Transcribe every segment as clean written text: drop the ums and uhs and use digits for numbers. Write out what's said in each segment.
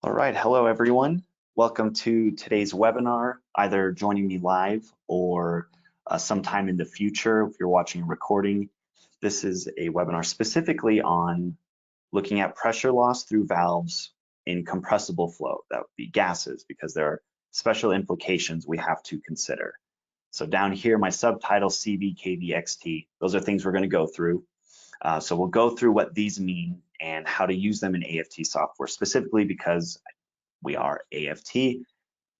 All right, hello everyone. Welcome to today's webinar, either joining me live or sometime in the future if you're watching a recording. This is a webinar specifically on looking at pressure loss through valves in compressible flow. That would be gases, because there are special implications we have to consider. So down here, my subtitle, CV, KV, XT, those are things we're going to go through. So we'll go through what these mean and how to use them in AFT software, specifically because we are AFT.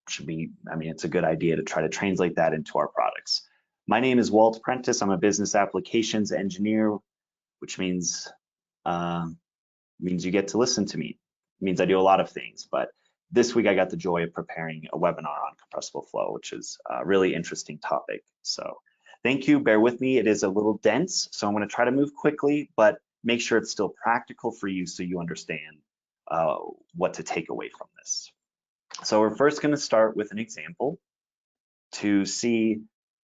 It's a good idea to try to translate that into our products. My name is Walt Prentice. I'm a business applications engineer, which means you get to listen to me. It means I do a lot of things, but this week I got the joy of preparing a webinar on compressible flow, which is a really interesting topic. So thank you, bear with me. It is a little dense, so I'm gonna try to move quickly, but make sure it's still practical for you so you understand what to take away from this. So we're first going to start with an example to see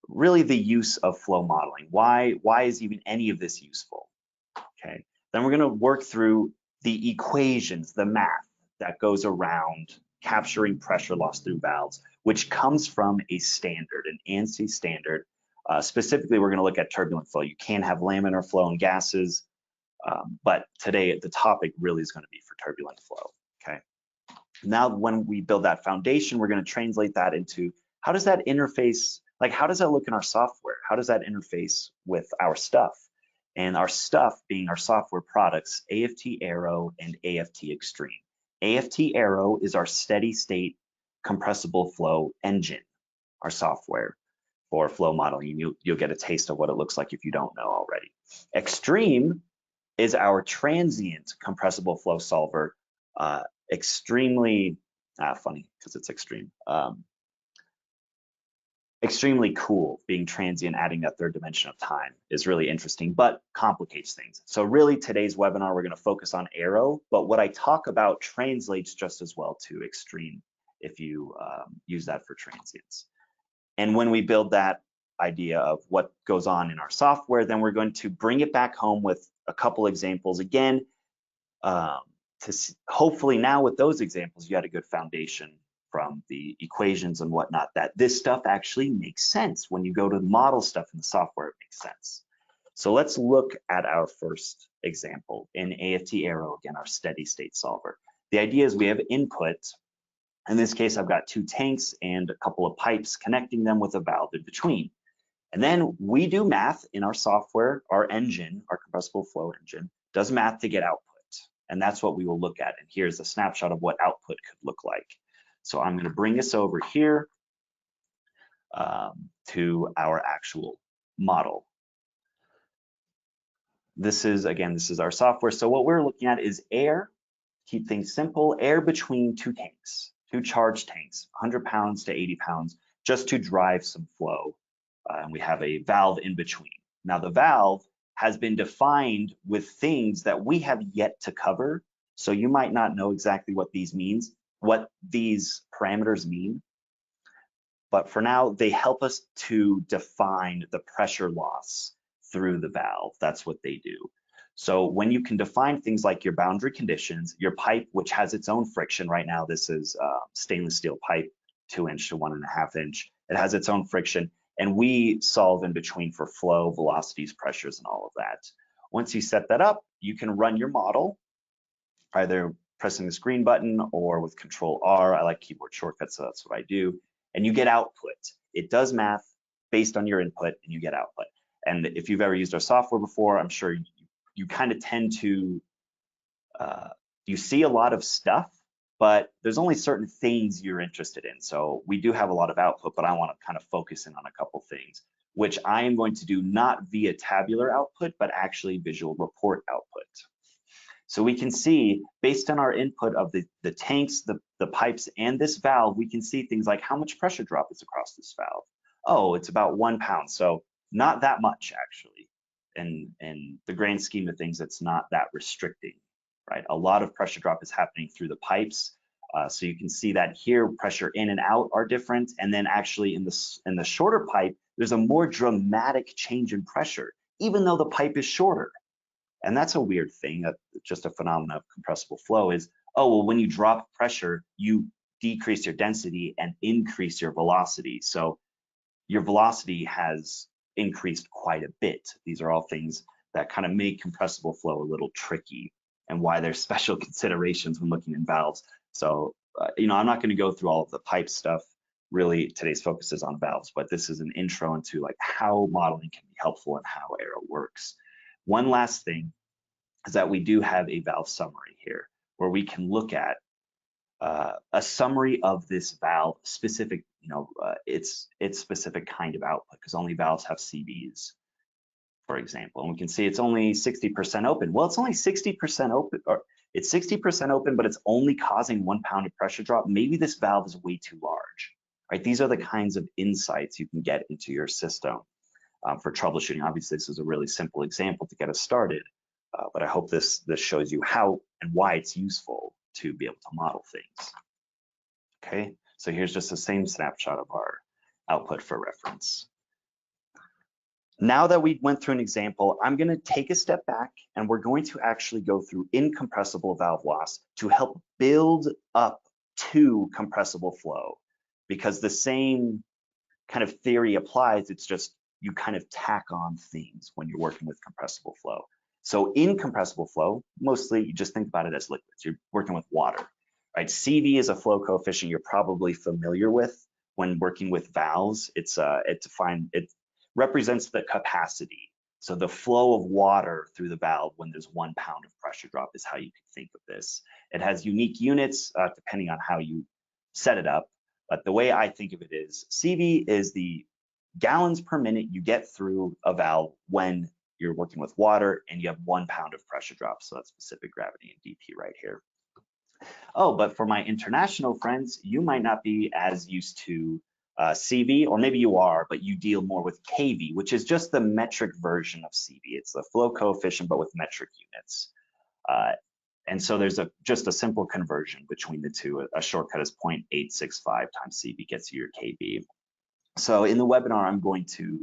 really the use of flow modeling. Why is even any of this useful? Okay. Then we're going to work through the equations, the math that goes around capturing pressure loss through valves, which comes from a standard, an ANSI standard. Specifically, we're going to look at turbulent flow. You can have laminar flow in gases, but today the topic really is going to be for turbulent flow. Okay. Now, when we build that foundation, we're going to translate that into how does that interface, like how does that look in our software? How does that interface with our stuff? And our stuff being our software products, AFT Arrow and AFT Extreme. AFT Arrow is our steady state compressible flow engine, our software for flow modeling. You'll get a taste of what it looks like if you don't know already. Extreme is our transient compressible flow solver. Extremely funny because it's extreme. Extremely cool. Being transient, adding that third dimension of time is really interesting, but complicates things. So really today's webinar, we're going to focus on Arrow, but what I talk about translates just as well to extreme if you use that for transients. And when we build that idea of what goes on in our software, then we're going to bring it back home with a couple examples again. Hopefully now with those examples, you had a good foundation from the equations and whatnot, that this stuff actually makes sense. When you go to model stuff in the software, it makes sense. So let's look at our first example in AFT Arrow, again, our steady state solver. The idea is we have input. In this case, I've got two tanks and a couple of pipes connecting them with a valve in between. And then we do math in our software. Our engine, our compressible flow engine, does math to get output. And that's what we will look at. And here's a snapshot of what output could look like. So I'm going to bring this over here to our actual model. This is our software. So what we're looking at is air, keep things simple, air between two tanks, two charged tanks, 100 pounds to 80 pounds, just to drive some flow. And we have a valve in between. Now the valve has been defined with things that we have yet to cover. So you might not know exactly what these parameters mean. But for now, they help us to define the pressure loss through the valve. That's what they do. So when you can define things like your boundary conditions, your pipe, which has its own friction right now, this is stainless steel pipe, 2-inch to 1.5 inch. It has its own friction. And we solve in between for flow, velocities, pressures, and all of that. Once you set that up, you can run your model, either pressing this green button or with Control R. I like keyboard shortcuts, so that's what I do. And you get output. It does math based on your input, and you get output. And if you've ever used our software before, I'm sure you kind of tend to, you see a lot of stuff, but there's only certain things you're interested in. So we do have a lot of output, but I want to kind of focus in on a couple things, which I am going to do not via tabular output, but actually visual report output. So we can see, based on our input of the tanks, the pipes, and this valve, we can see things like how much pressure drop is across this valve. Oh, it's about 1 pound, so not that much actually. In the grand scheme of things, it's not that restricting. Right, a lot of pressure drop is happening through the pipes. So you can see that here, pressure in and out are different. And then actually in the shorter pipe, there's a more dramatic change in pressure, even though the pipe is shorter. And that's a weird thing, just a phenomenon of compressible flow is oh, well, when you drop pressure, you decrease your density and increase your velocity. So your velocity has increased quite a bit. These are all things that kind of make compressible flow a little tricky and why there's special considerations when looking in valves. So, I'm not going to go through all of the pipe stuff. Really, today's focus is on valves, but this is an intro into like how modeling can be helpful and how Arrow works. One last thing is that we do have a valve summary here where we can look at a summary of this valve specific, its specific kind of output, because only valves have CVs, for example. And we can see it's only 60% open. Well, it's only 60% open, or it's 60% open, but it's only causing 1 pound of pressure drop. Maybe this valve is way too large, right? These are the kinds of insights you can get into your system for troubleshooting. Obviously, this is a really simple example to get us started, but I hope this shows you how and why it's useful to be able to model things. Okay, so here's just the same snapshot of our output for reference. Now that we went through an example, I'm going to take a step back and we're going to actually go through incompressible valve loss to help build up to compressible flow, because the same kind of theory applies. It's just you kind of tack on things when you're working with compressible flow. So incompressible flow, mostly you just think about it as liquids. You're working with water, right? CV is a flow coefficient you're probably familiar with when working with valves. It represents the capacity. So the flow of water through the valve when there's 1 pound of pressure drop is how you can think of this. It has unique units depending on how you set it up. But the way I think of it is CV is the gallons per minute you get through a valve when you're working with water and you have 1 pound of pressure drop. So that's specific gravity and dP right here. Oh, but for my international friends, you might not be as used to CV, or maybe you are, but you deal more with kV, which is just the metric version of CV. It's the flow coefficient, but with metric units. And so there's just a simple conversion between the two. A shortcut is 0.865 times CV gets you your kV. So in the webinar, I'm going to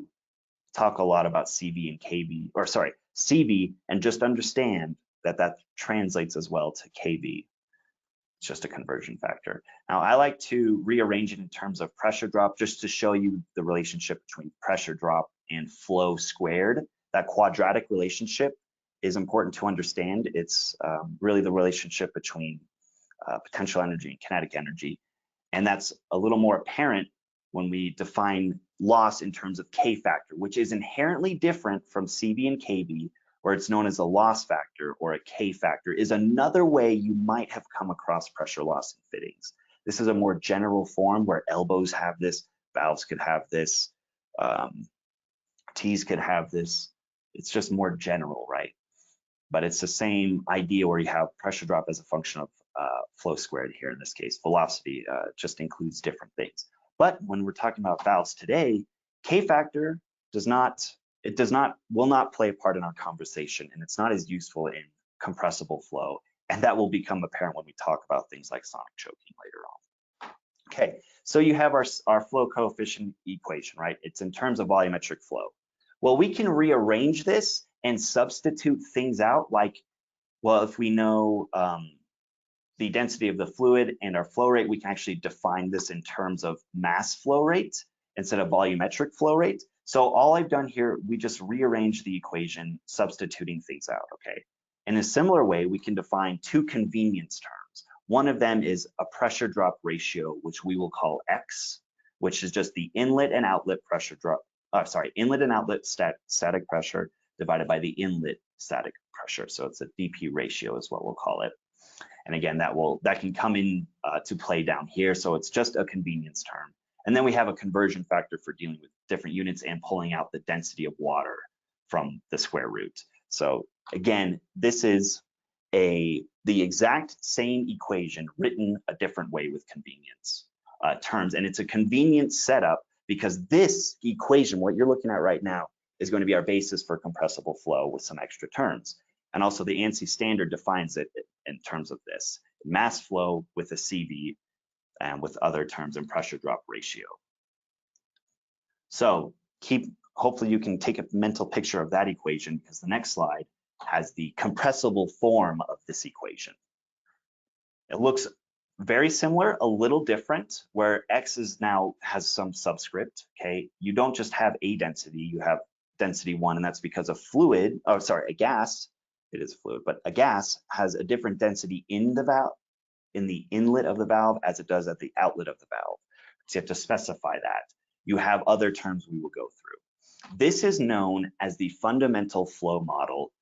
talk a lot about CV and kV, or sorry, CV, and just understand that that translates as well to kV. It's just a conversion factor. Now, I like to rearrange it in terms of pressure drop just to show you the relationship between pressure drop and flow squared. That quadratic relationship is important to understand. It's really the relationship between potential energy and kinetic energy. And that's a little more apparent when we define loss in terms of K factor, which is inherently different from CV and kV, where it's known as a loss factor or a K factor, is another way you might have come across pressure loss in fittings. This is a more general form where elbows have this, valves could have this, T's could have this. It's just more general, right? But it's the same idea where you have pressure drop as a function of flow squared here in this case. Velocity just includes different things. But when we're talking about valves today, K factor will not play a part in our conversation, and it's not as useful in compressible flow. And that will become apparent when we talk about things like sonic choking later on. Okay, so you have our flow coefficient equation, right? It's in terms of volumetric flow. Well, we can rearrange this and substitute things out, like, well, if we know the density of the fluid and our flow rate, we can actually define this in terms of mass flow rate instead of volumetric flow rate. So all I've done here, we just rearrange the equation, substituting things out, okay? In a similar way, we can define two convenience terms. One of them is a pressure drop ratio, which we will call X, which is just the inlet and outlet pressure drop, inlet and outlet static pressure divided by the inlet static pressure. So it's a dP ratio is what we'll call it. And again, that can come in to play down here. So it's just a convenience term. And then we have a conversion factor for dealing with different units and pulling out the density of water from the square root. So again, this is the exact same equation written a different way with convenience terms. And it's a convenient setup because this equation, what you're looking at right now, is going to be our basis for compressible flow with some extra terms. And also the ANSI standard defines it in terms of this: mass flow with a CV and with other terms and pressure drop ratio. So hopefully you can take a mental picture of that equation, because the next slide has the compressible form of this equation. It looks very similar, a little different, where X is now has some subscript, okay? You don't just have a density, you have density 1, and that's because a fluid, oh, sorry, a gas, it is a fluid, but a gas has a different density in the valve, in the inlet of the valve as it does at the outlet of the valve. So you have to specify that. You have other terms we will go through. This is known as the fundamental flow model,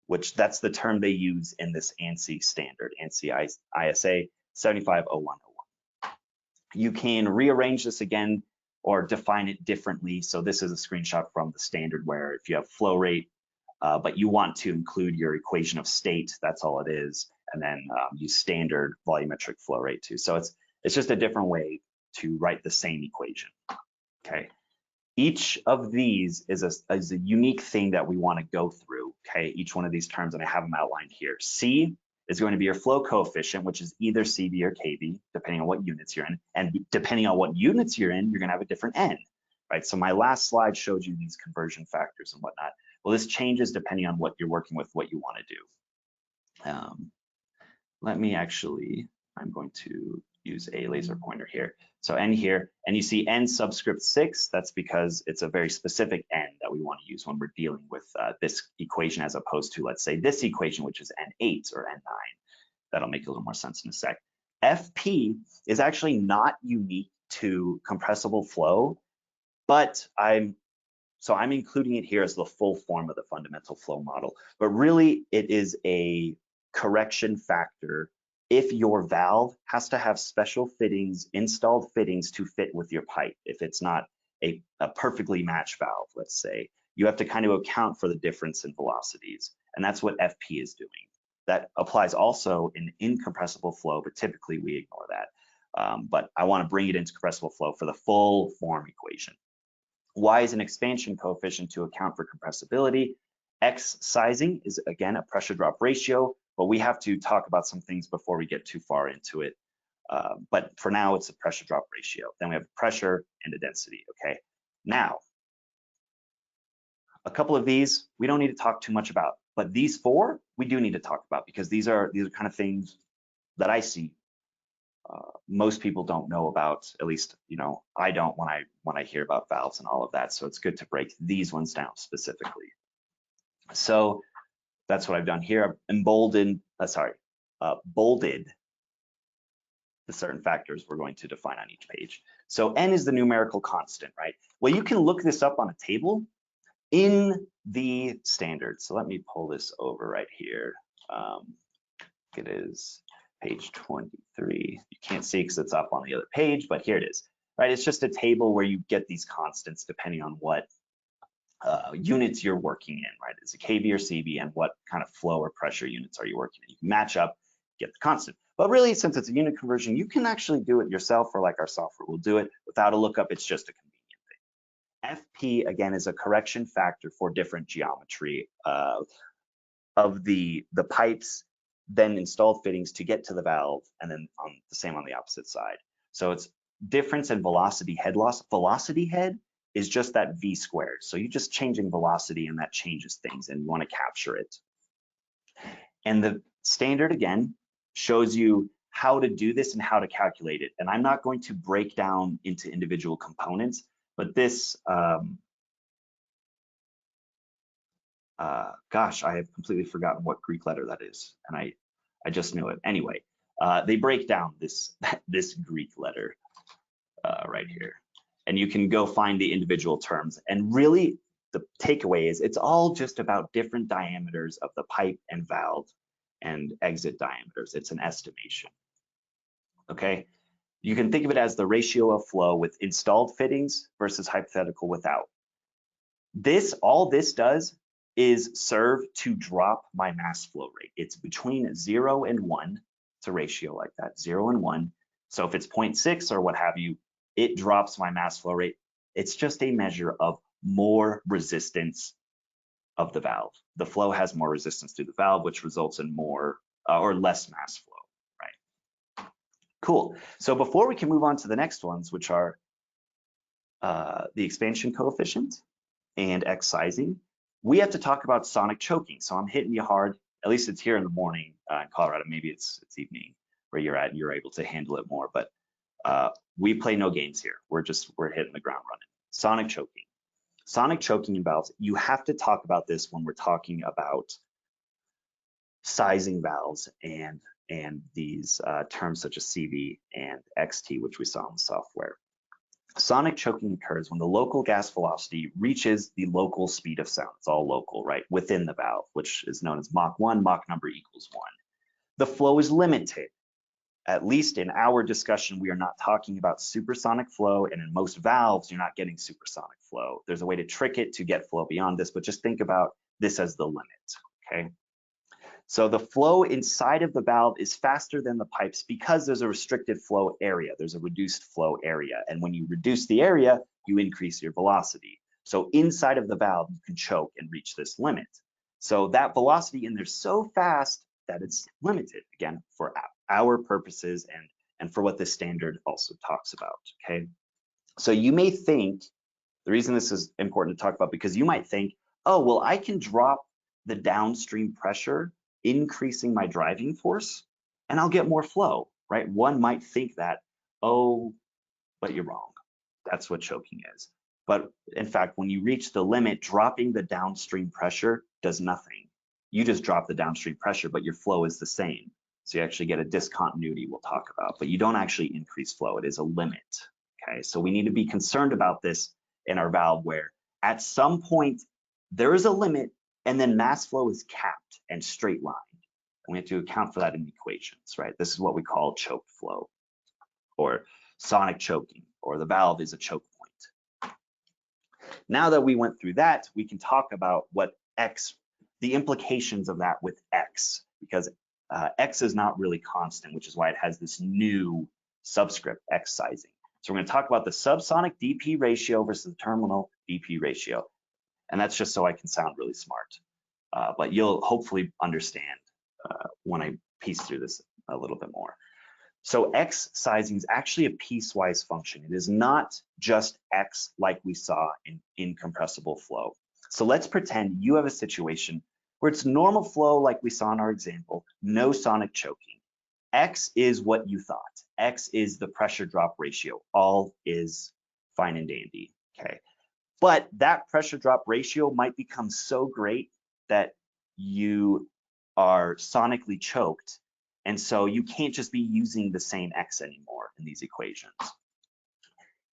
which that's the term they use in this ANSI standard, ANSI ISA 750101. You can rearrange this again or define it differently. So this is a screenshot from the standard where if you have flow rate, but you want to include your equation of state, that's all it is, and then use standard volumetric flow rate too. So it's just a different way to write the same equation, okay? Each of these is a unique thing that we want to go through, okay? Each one of these terms, and I have them outlined here. C is going to be your flow coefficient, which is either CV or KV, depending on what units you're in. And depending on what units you're in, you're going to have a different N, right? So my last slide showed you these conversion factors and whatnot. Well, this changes depending on what you're working with, what you want to do. Let me actually, I'm going to use a laser pointer here. So N here, and you see N subscript 6, that's because it's a very specific N that we want to use when we're dealing with this equation as opposed to, let's say, this equation, which is N8 or N9. That'll make a little more sense in a sec. FP is actually not unique to compressible flow, but I'm including it here as the full form of the fundamental flow model, but really it is a correction factor if your valve has to have special fittings, installed fittings to fit with your pipe. If it's not a perfectly matched valve, let's say, you have to kind of account for the difference in velocities, and that's what FP is doing. That applies also in incompressible flow, but typically we ignore that. But I want to bring it into compressible flow for the full form equation. Y is an expansion coefficient to account for compressibility. X sizing is, again, a pressure drop ratio, but we have to talk about some things before we get too far into it. But for now, it's a pressure drop ratio. Then we have pressure and a density, okay? Now, a couple of these we don't need to talk too much about, but these 4 we do need to talk about because these are kind of things that I see most people don't know about. At least, you know, I don't when I hear about valves and all of that. So it's good to break these ones down specifically. So that's what I've done here. I've bolded the certain factors we're going to define on each page. So N is the numerical constant, right? Well, you can look this up on a table in the standard. So let me pull this over right here. It is page 23. You can't see because it's up on the other page, but here it is, right? It's just a table where you get these constants depending on what units you're working in, right? Is it KV or CV, and what kind of flow or pressure units are you working in? You can match up, get the constant. But really, since it's a unit conversion, you can actually do it yourself, or like our software will do it without a lookup. It's just a convenient thing. FP, again, is a correction factor for different geometry of the pipes, then installed fittings to get to the valve, and then the same on the opposite side. So it's difference in velocity head loss. Velocity head is just that V squared. So you're just changing velocity, and that changes things, and you want to capture it. And the standard, again, shows you how to do this and how to calculate it. And I'm not going to break down into individual components, but this, gosh, I have completely forgotten what Greek letter that is, and I just knew it. Anyway, they break down this Greek letter right here, and you can go find the individual terms. And really, the takeaway is it's all just about different diameters of the pipe and valve and exit diameters. It's an estimation. Okay, you can think of it as the ratio of flow with installed fittings versus hypothetical without. All this does is serve to drop my mass flow rate. It's between 0 and 1. It's a ratio like that, 0 and 1. So if it's 0.6 or what have you, it drops my mass flow rate. It's just a measure of more resistance of the valve. The flow has more resistance to the valve, which results in more or less mass flow, right? Cool. So before we can move on to the next ones, which are the expansion coefficient and X sizing, we have to talk about sonic choking. So I'm hitting you hard. At least it's here in the morning in Colorado. Maybe it's evening where you're at, and you're able to handle it more. But we play no games here. We're hitting the ground running. Sonic choking. Sonic choking in valves, you have to talk about this when we're talking about sizing valves and these terms such as CV and XT, which we saw in the software. Sonic choking occurs when the local gas velocity reaches the local speed of sound. It's all local, right? Within the valve, which is known as Mach 1, Mach number equals 1. The flow is limited. At least in our discussion, we are not talking about supersonic flow, and in most valves, you're not getting supersonic flow. There's a way to trick it to get flow beyond this, but just think about this as the limit, okay? So the flow inside of the valve is faster than the pipes because there's a restricted flow area. There's a reduced flow area. And when you reduce the area, you increase your velocity. So inside of the valve, you can choke and reach this limit. So that velocity in there is so fast that it's limited, again, for our purposes and for what this standard also talks about, okay? So you may think, the reason this is important to talk about, because you might think, oh, well, I can drop the downstream pressure, increasing my driving force, and I'll get more flow, right? One might think that, oh, but you're wrong. That's what choking is. But in fact, when you reach the limit, dropping the downstream pressure does nothing. You just drop the downstream pressure, but your flow is the same. So you actually get a discontinuity we'll talk about, but you don't actually increase flow. It is a limit, okay? So we need to be concerned about this in our valve, where at some point there is a limit and then mass flow is capped and straight lined. And we have to account for that in equations, right? This is what we call choked flow or sonic choking, or the valve is a choke point. Now that we went through that, we can talk about what the implications of that with X, because X is not really constant, which is why it has this new subscript, X sizing. So we're going to talk about the subsonic dP ratio versus the terminal dP ratio. And that's just so I can sound really smart. But you'll hopefully understand when I piece through this a little bit more. So X sizing is actually a piecewise function. It is not just X like we saw in incompressible flow. So let's pretend you have a situation where it's normal flow like we saw in our example, no sonic choking. X is what you thought. X is the pressure drop ratio. All is fine and dandy, okay? But that pressure drop ratio might become so great that you are sonically choked, and so you can't just be using the same X anymore in these equations.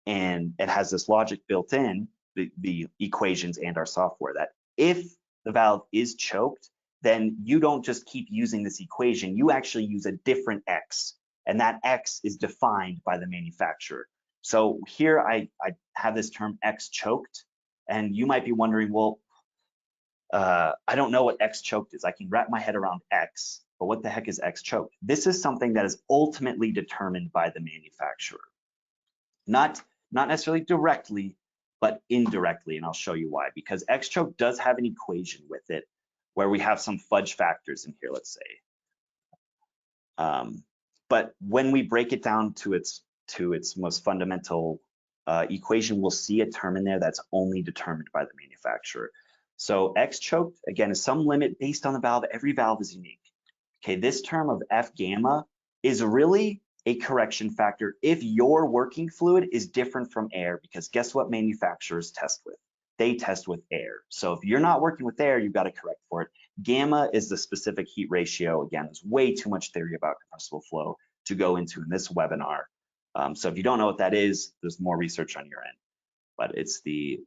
And it has this logic built in, the equations and our software, that if the valve is choked, then you don't just keep using this equation, you actually use a different X, and that X is defined by the manufacturer. So here I have this term X choked, and you might be wondering, well, I don't know what X choked is. I can wrap my head around X, but what the heck is X choked? This is something that is ultimately determined by the manufacturer. Not necessarily directly, but indirectly, and I'll show you why. Because X choke does have an equation with it where we have some fudge factors in here, let's say. But when we break it down to its most fundamental equation, we'll see a term in there that's only determined by the manufacturer. So X choked, again, is some limit based on the valve. Every valve is unique. Okay, this term of F gamma is really a correction factor if your working fluid is different from air, because guess what manufacturers test with? They test with air. So if you're not working with air, you've got to correct for it. Gamma is the specific heat ratio. Again, there's way too much theory about compressible flow to go into in this webinar. So if you don't know what that is, there's more research on your end. But it's the,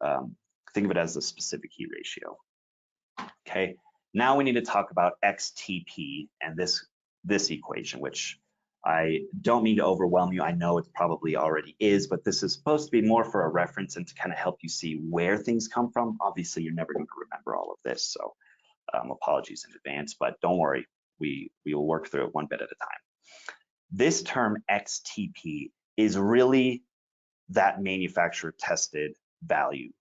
think of it as the specific heat ratio. Okay, now we need to talk about XTP and this equation, which I don't mean to overwhelm you. I know it probably already is, but this is supposed to be more for a reference and to kind of help you see where things come from. Obviously, you're never going to remember all of this, so apologies in advance, but don't worry, we will work through it one bit at a time. This term XTP is really that manufacturer tested value.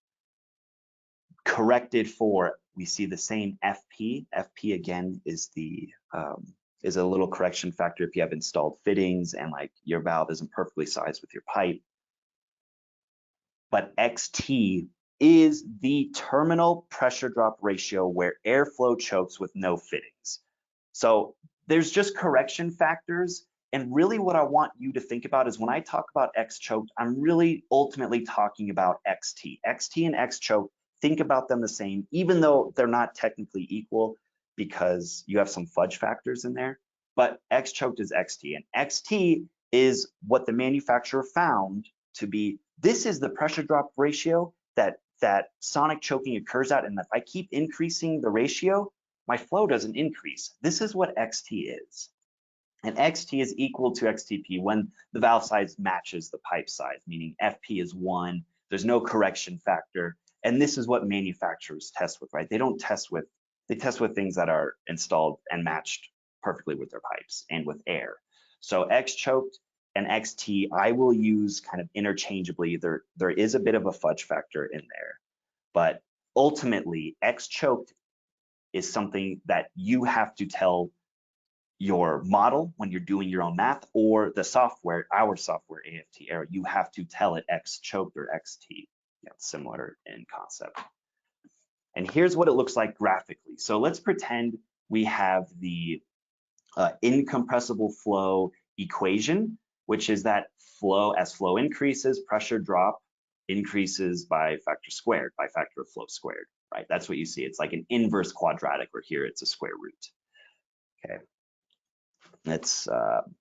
Corrected for, we see the same FP. FP again is a little correction factor if you have installed fittings and like your valve isn't perfectly sized with your pipe. But XT is the terminal pressure drop ratio where airflow chokes with no fittings. So there's just correction factors And really what I want you to think about is when I talk about X choked, I'm really ultimately talking about XT. XT and X choked, think about them the same, even though they're not technically equal because you have some fudge factors in there. But X choked is XT, and XT is what the manufacturer found to be, this is the pressure drop ratio that sonic choking occurs at, and if I keep increasing the ratio, my flow doesn't increase. This is what XT is. And XT is equal to XTP when the valve size matches the pipe size, meaning FP is 1, there's no correction factor, and this is what manufacturers test with, right? They don't test with, they test with things that are installed and matched perfectly with their pipes and with air. So X choked and XT, I will use kind of interchangeably. There is a bit of a fudge factor in there, but ultimately X choked is something that you have to tell your model when you're doing your own math, or the software, our software, AFT Arrow, you have to tell it X choked or XT. Yeah, it's similar in concept. And here's what it looks like graphically. So let's pretend we have the incompressible flow equation, which is that flow, as flow increases, pressure drop increases by factor squared, by factor of flow squared, right? That's what you see. It's like an inverse quadratic, or here it's a square root. Okay. Let's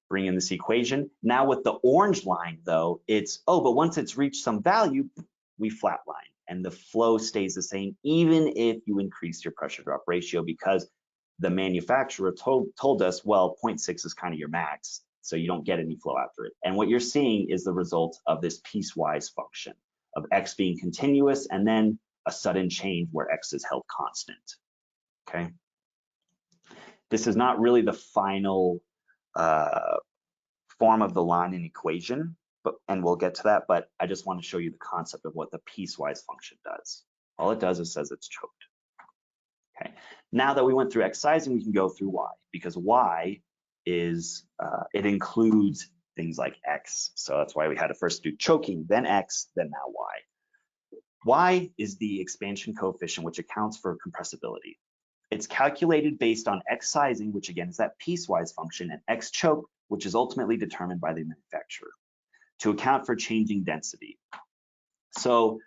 bring in this equation. Now with the orange line though, it's, oh, but once it's reached some value, we flatline and the flow stays the same even if you increase your pressure drop ratio, because the manufacturer told us, well, 0.6 is kind of your max, so you don't get any flow after it. And what you're seeing is the result of this piecewise function of X being continuous and then a sudden change where X is held constant, okay? This is not really the final form of the Lannan equation, and we'll get to that, but I just want to show you the concept of what the piecewise function does. All it does is says it's choked. Okay, now that we went through X sizing, we can go through Y, because Y is, it includes things like X. So that's why we had to first do choking, then X, then now Y. Y is the expansion coefficient, which accounts for compressibility. It's calculated based on X sizing, which again is that piecewise function, and X choke, which is ultimately determined by the manufacturer, to account for changing density. So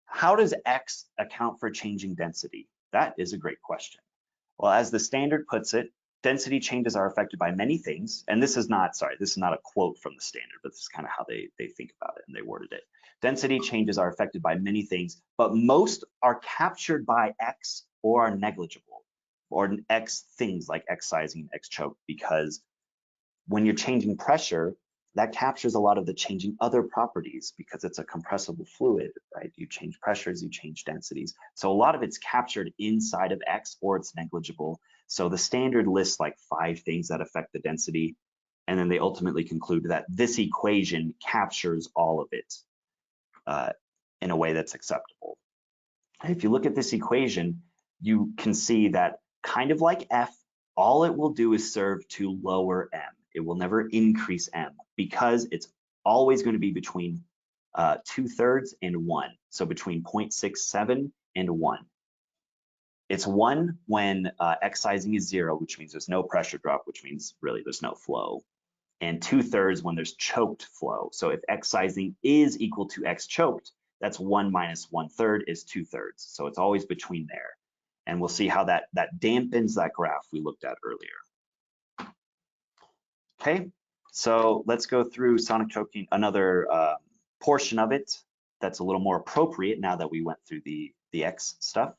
how does X account for changing density? That is a great question. Well, as the standard puts it, density changes are affected by many things, and this is not, sorry, this is not a quote from the standard, but this is kind of how they think about it and they worded it. Density changes are affected by many things, but most are captured by X or are negligible, or X things like X sizing and X choke, because when you're changing pressure, that captures a lot of the changing other properties because it's a compressible fluid, right? You change pressures, you change densities. So a lot of it's captured inside of X or it's negligible. So the standard lists like 5 things that affect the density, and then they ultimately conclude that this equation captures all of it in a way that's acceptable. And if you look at this equation, you can see that kind of like F, all it will do is serve to lower M. It will never increase M because it's always going to be between 2/3 and 1. So between 0.67 and 1. It's 1 when X sizing is 0, which means there's no pressure drop, which means really there's no flow. And 2/3 when there's choked flow. So if X sizing is equal to X choked, that's 1 minus 1/3 is 2/3. So it's always between there. And we'll see how that dampens that graph we looked at earlier. Okay, so let's go through sonic choking, another portion of it that's a little more appropriate now that we went through the X stuff.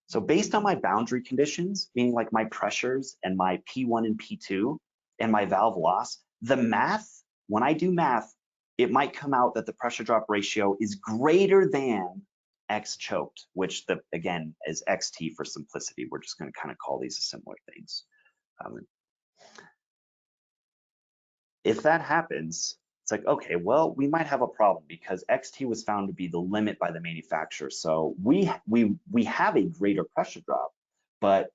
So based on my boundary conditions, meaning like my pressures and my P1 and P2 and my valve loss, the math, when I do math, it might come out that the pressure drop ratio is greater than X choked, which again is XT for simplicity. We're just going to kind of call these similar things. If that happens, it's like, okay, well, we might have a problem because XT was found to be the limit by the manufacturer. So we have a greater pressure drop, but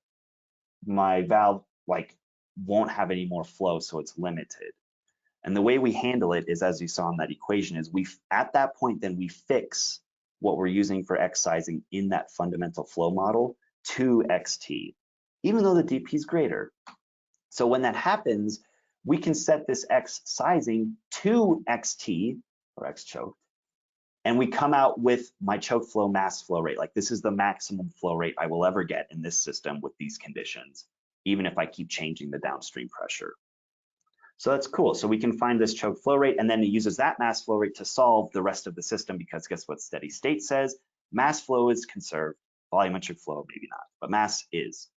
my valve won't have any more flow, so it's limited. And the way we handle it is, as you saw in that equation, is at that point then we fix what we're using for X sizing in that fundamental flow model to XT, even though the DP is greater. So when that happens, we can set this X sizing to XT, or X choke, and we come out with my choke flow mass flow rate. Like this is the maximum flow rate I will ever get in this system with these conditions, even if I keep changing the downstream pressure. So that's cool. So we can find this choke flow rate, and then it uses that mass flow rate to solve the rest of the system, because guess what steady state says? Mass flow is conserved, volumetric flow maybe not, but mass is.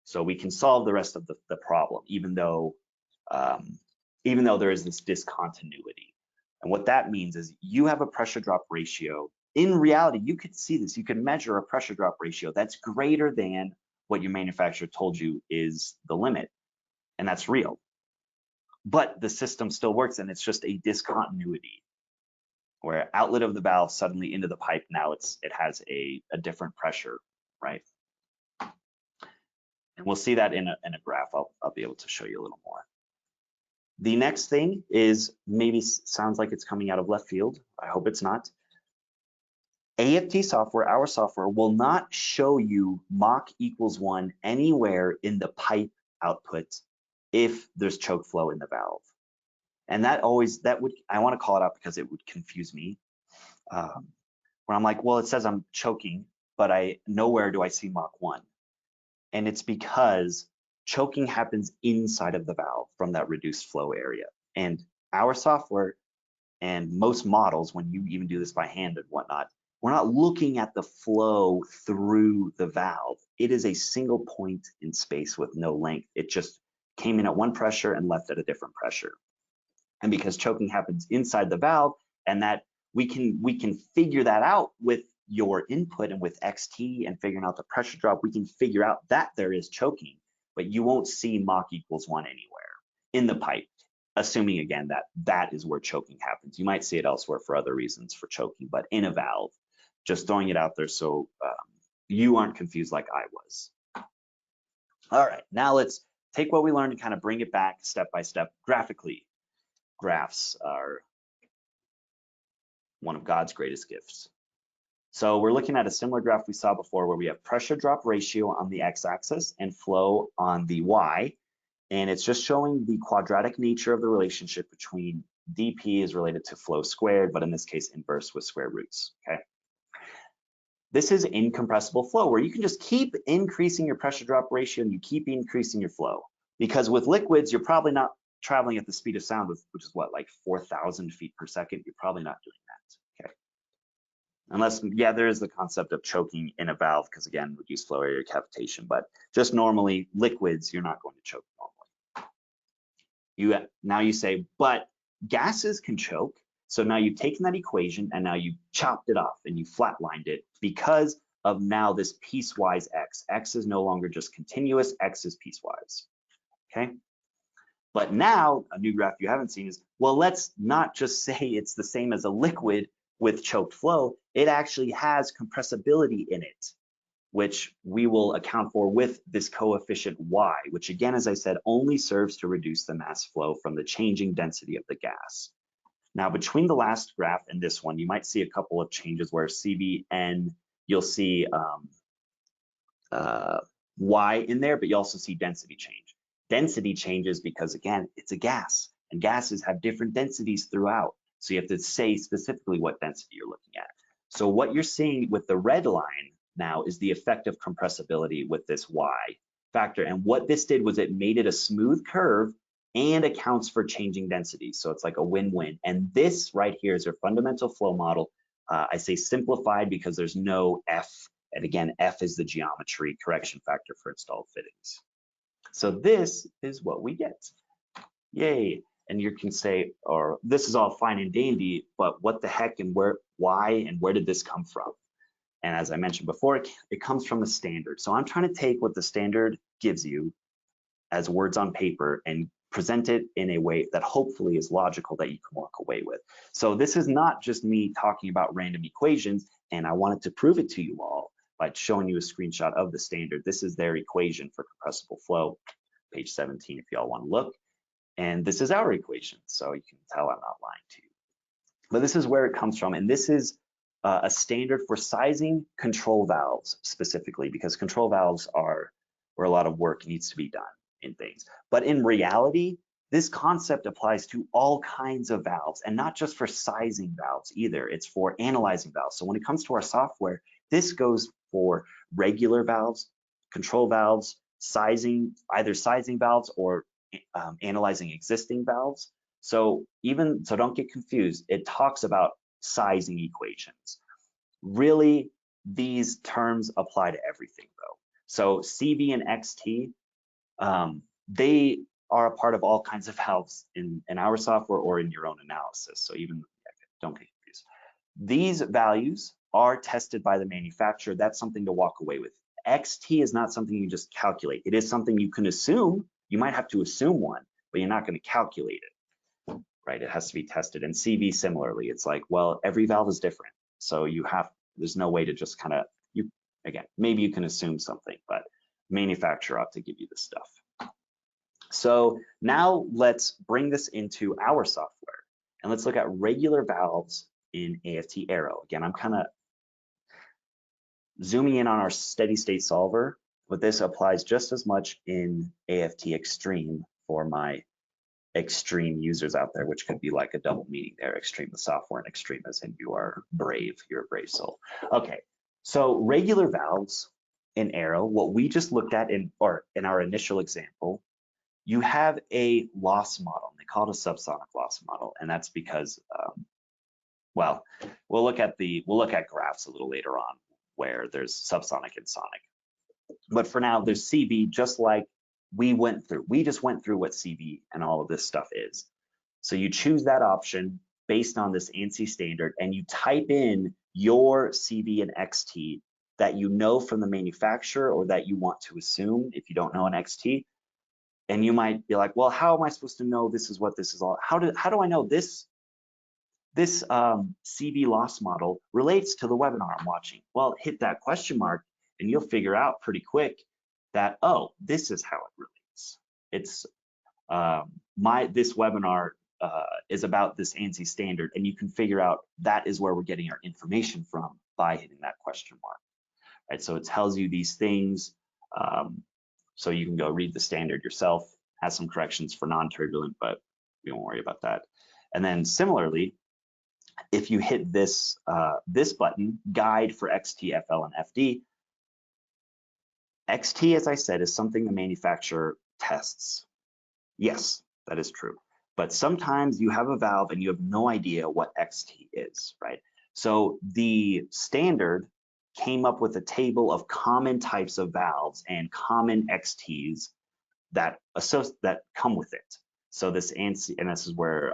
So we can solve the rest of the problem, even though there is this discontinuity. And what that means is you have a pressure drop ratio. In reality, you could see this. You can measure a pressure drop ratio that's greater than what your manufacturer told you is the limit, and that's real. But the system still works, and it's just a discontinuity where outlet of the valve suddenly into the pipe, now it has a different pressure, right? And we'll see that in a graph. I'll be able to show you a little more. The next thing is, maybe sounds like it's coming out of left field. I hope it's not. AFT software, our software, will not show you Mach equals 1 anywhere in the pipe output if there's choke flow in the valve. And I want to call it out because it would confuse me. Where I'm like, well, it says I'm choking, but nowhere do I see Mach 1. And it's because choking happens inside of the valve from that reduced flow area. And our software and most models, when you even do this by hand and whatnot, we're not looking at the flow through the valve. It is a single point in space with no length. It just came in at one pressure and left at a different pressure. And because choking happens inside the valve, and that we can figure that out with your input and with XT and figuring out the pressure drop, we can figure out that there is choking, but you won't see Mach equals 1 anywhere in the pipe, assuming again that is where choking happens. You might see it elsewhere for other reasons for choking, but in a valve, just throwing it out there so you aren't confused like I was. All right, now let's take what we learned and kind of bring it back step by step graphically. Graphs are one of God's greatest gifts. So we're looking at a similar graph we saw before, where we have pressure drop ratio on the x-axis and flow on the y. And it's just showing the quadratic nature of the relationship between dP is related to flow squared, but in this case, inverse with square roots, okay? This is incompressible flow, where you can just keep increasing your pressure drop ratio and you keep increasing your flow. Because with liquids, you're probably not traveling at the speed of sound, which is what, like 4,000 feet per second? You're probably not doing that, okay? Unless, yeah, there is the concept of choking in a valve, because again, reduced flow area cavitation, but just normally liquids, you're not going to choke normally. Now you say, but gases can choke. So now you've taken that equation and now you chopped it off and you flatlined it because of now this piecewise X. X is no longer just continuous, X is piecewise, okay? But now a new graph you haven't seen is, well, let's not just say it's the same as a liquid with choked flow. It actually has compressibility in it, which we will account for with this coefficient Y, which again, as I said, only serves to reduce the mass flow from the changing density of the gas. Now, between the last graph and this one, you might see a couple of changes where CVN, you'll see Y in there, but you also see density change. Density changes because, again, it's a gas, and gases have different densities throughout. So you have to say specifically what density you're looking at. So what you're seeing with the red line now is the effect of compressibility with this Y factor. And what this did was it made it a smooth curve and accounts for changing densities. So it's like a win-win. And this right here is your fundamental flow model. I say simplified because there's no F. And again, F is the geometry correction factor for installed fittings. So this is what we get. Yay. And you can say, or this is all fine and dandy, but what the heck and why and where did this come from? And as I mentioned before, it comes from the standard. So I'm trying to take what the standard gives you as words on paper and present it in a way that hopefully is logical that you can walk away with. So this is not just me talking about random equations, and I wanted to prove it to you all by showing you a screenshot of the standard. This is their equation for compressible flow, page 17 if y'all want to look. And this is our equation, so you can tell I'm not lying to you. But this is where it comes from, and this is a standard for sizing control valves specifically, because control valves are where a lot of work needs to be done in things. But in reality, this concept applies to all kinds of valves, and not just for sizing valves either. It's for analyzing valves. So when it comes to our software, this goes for regular valves, control valves, sizing, either sizing valves or analyzing existing valves. So don't get confused. It talks about sizing equations. Really, these terms apply to everything though. So CV and XT, they are a part of all kinds of valves in our software or in your own analysis. So don't get confused. These values are tested by the manufacturer. That's something to walk away with. XT is not something you just calculate. It is something you can assume. You might have to assume one, but you're not going to calculate it, right? It has to be tested. And CV similarly, it's like, well, every valve is different. So there's no way to just kind of, again, maybe you can assume something, but manufacturer ought to give you this stuff. So now let's bring this into our software and let's look at regular valves in AFT Arrow. Again, I'm kind of zooming in on our steady state solver, but this applies just as much in AFT Extreme for my extreme users out there, which could be like a double meaning there, extreme the software and extreme as in you are brave, you're a brave soul. Okay, so regular valves in Arrow, what we just looked at in our initial example, you have a loss model, and they call it a subsonic loss model, and that's because, well, we'll look at graphs a little later on where there's subsonic and sonic. But for now, there's CV, just like we just went through what CV and all of this stuff is. So you choose that option based on this ANSI standard, and you type in your CV and XT that you know from the manufacturer or that you want to assume if you don't know an XT. And you might be like, well, how am I supposed to know this is what this is all? How do I know this CV loss model relates to the webinar I'm watching? Well, hit that question mark and you'll figure out pretty quick that, oh, this is how it relates. It's this webinar is about this ANSI standard, and you can figure out that is where we're getting our information from by hitting that question mark. Right, so it tells you these things. So you can go read the standard yourself, has some corrections for non-turbulent, but we won't worry about that. And then similarly, if you hit this button, guide for XT, FL, and FD, XT, as I said, is something the manufacturer tests. Yes, that is true. But sometimes you have a valve and you have no idea what XT is, right? So the standard came up with a table of common types of valves and common XTs that come with it. So this ANSI, and this is where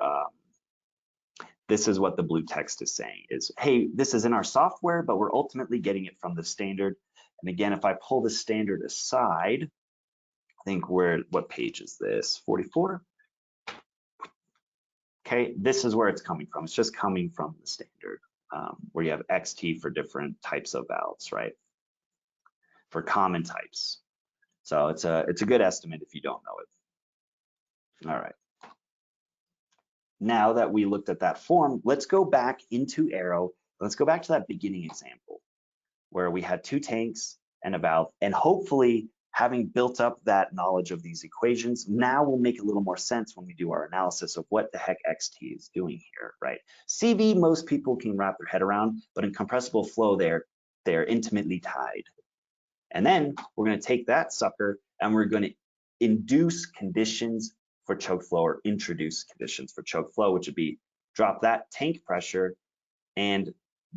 this is what the blue text is saying is, hey, this is in our software, but we're ultimately getting it from the standard. And again, if I pull the standard aside, I think what page is this? 44. Okay, this is where it's coming from. It's just coming from the standard. Where you have XT for different types of valves, right? For common types. So it's a good estimate if you don't know it. All right. Now that we looked at that form, let's go back into Arrow. Let's go back to that beginning example where we had two tanks and a valve, and hopefully having built up that knowledge of these equations, now will make a little more sense when we do our analysis of what the heck XT is doing here, right? CV, most people can wrap their head around, but in compressible flow, they're intimately tied. And then we're going to take that sucker and we're going to induce conditions for choke flow, or introduce conditions for choke flow, which would be drop that tank pressure and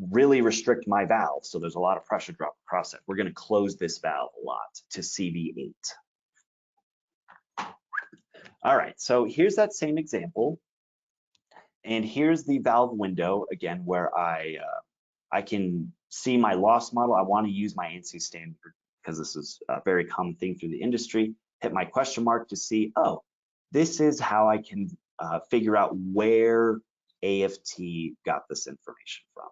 really restrict my valve. So there's a lot of pressure drop across it. We're going to close this valve a lot to CV8. All right, so here's that same example. And here's the valve window again, where I can see my loss model. I want to use my ANSI standard because this is a very common thing through the industry. Hit my question mark to see, oh, this is how I can figure out where AFT got this information from.